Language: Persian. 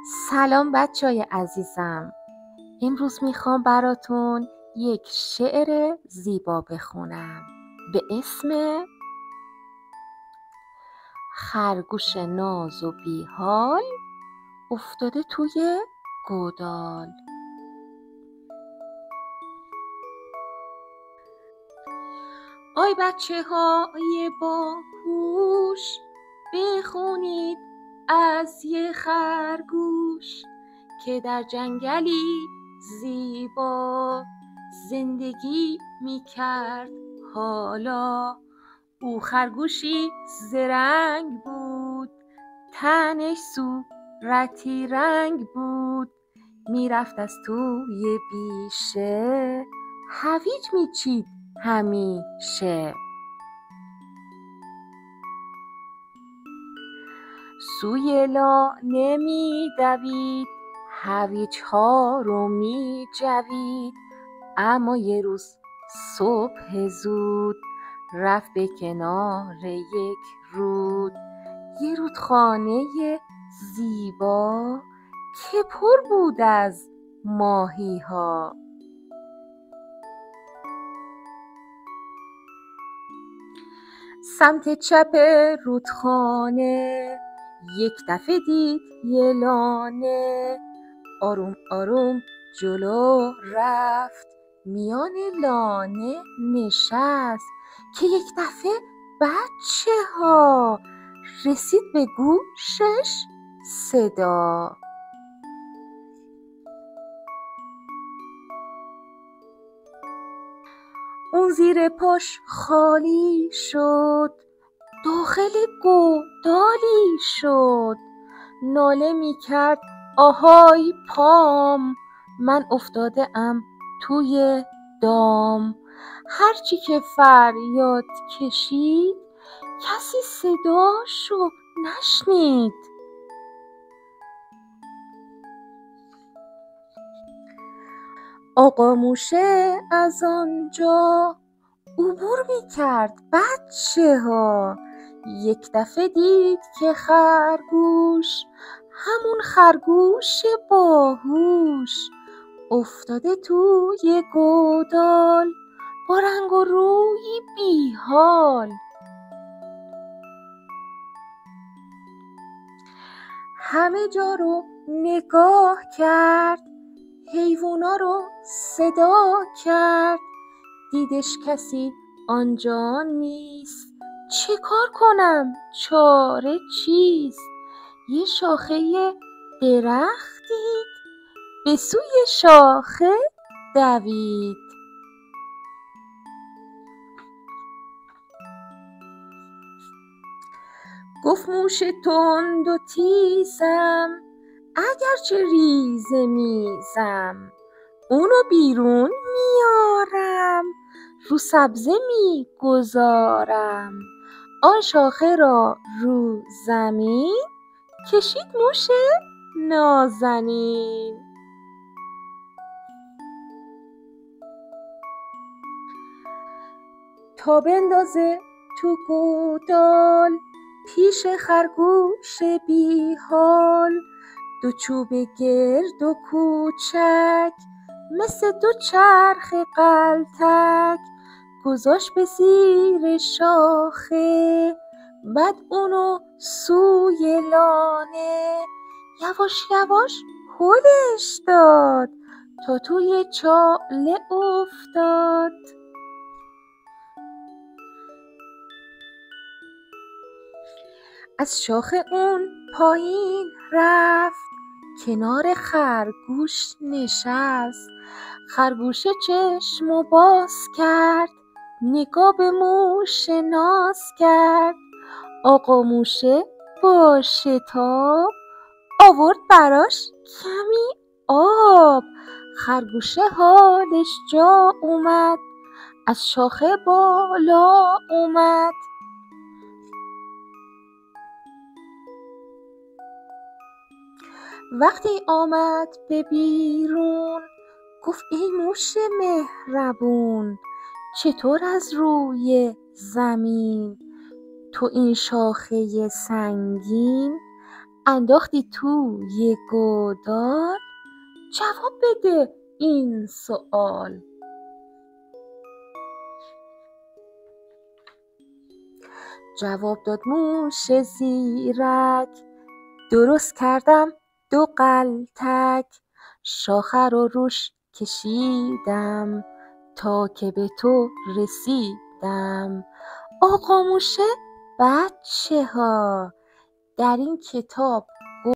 سلام بچه‌های عزیزم. امروز میخوام براتون یک شعر زیبا بخونم به اسم خرگوش ناز و بیحال افتاده توی گودال. آی بچه های باهوش، بخونید از یه خرگوش که در جنگلی زیبا زندگی میکرد. حالا او خرگوشی زرنگ بود، تنش صورتی رنگ بود، میرفت از توی بیشه هویج میچید همیشه. سوی لانه میدوید، هویج ها رو میجوید، اما یه روز صبح زود رفت به کنار یک رود. یه رودخانه زیبا که پر بود از ماهی ها. سمت چپ رودخانه یک دفعه دید یه لانه، آروم آروم جلو رفت، میان لانه نشست که یک دفعه بچه ها رسید به گوشش صدا. اون زیر پاش خالی شد، داخل گودالی شد، ناله میکرد آهای پام، من افتاده ام توی دام. هرچی که فریاد کشید کسی صداشو نشنید. آقا موشه از آنجا عبور میکرد بچه ها، یک دفعه دید که خرگوش، همون خرگوش باهوش، افتاده توی گودال با رنگ و روی بیحال. همه جا رو نگاه کرد، حیوونا رو صدا کرد، دیدش کسی آنجا نیست، چه کار کنم چاره چیست؟ یه شاخه درخت دید، به سوی شاخه دوید. گفت موش تند و تیزم، اگرچه ریزه میزم، اونو بیرون میارم، رو سبزه میگذارم. آن شاخه را رو زمین کشید موش نازنین. تا بندازه تو گودال پیش خرگوش بیحال، دو چوب گرد و کوچک مثل دو چرخ قلتک گذاشت به زیر شاخه، بعد اونو سوی لانه یواش یواش هلش داد تا توی چاله افتاد. از شاخه اون پایین رفت، کنار خرگوش نشست، خرگوش چشمو باز کرد، نگاه به موشه ناز کرد. آقا موشه با شتاب آورد براش کمی آب، خرگوشه حالش جا اومد، از شاخه بالا اومد. وقتی آمد به بیرون گفت ای موش مهربون، چطور از روی زمین تو این شاخه سنگین انداختی توی گودال؟ جواب بده این سؤال. جواب داد موش زیرک، درست کردم 2 قلتک، شاخه رو روش کشیدم تا که به تو رسیدم. آقا موشه بچه ها، در این کتاب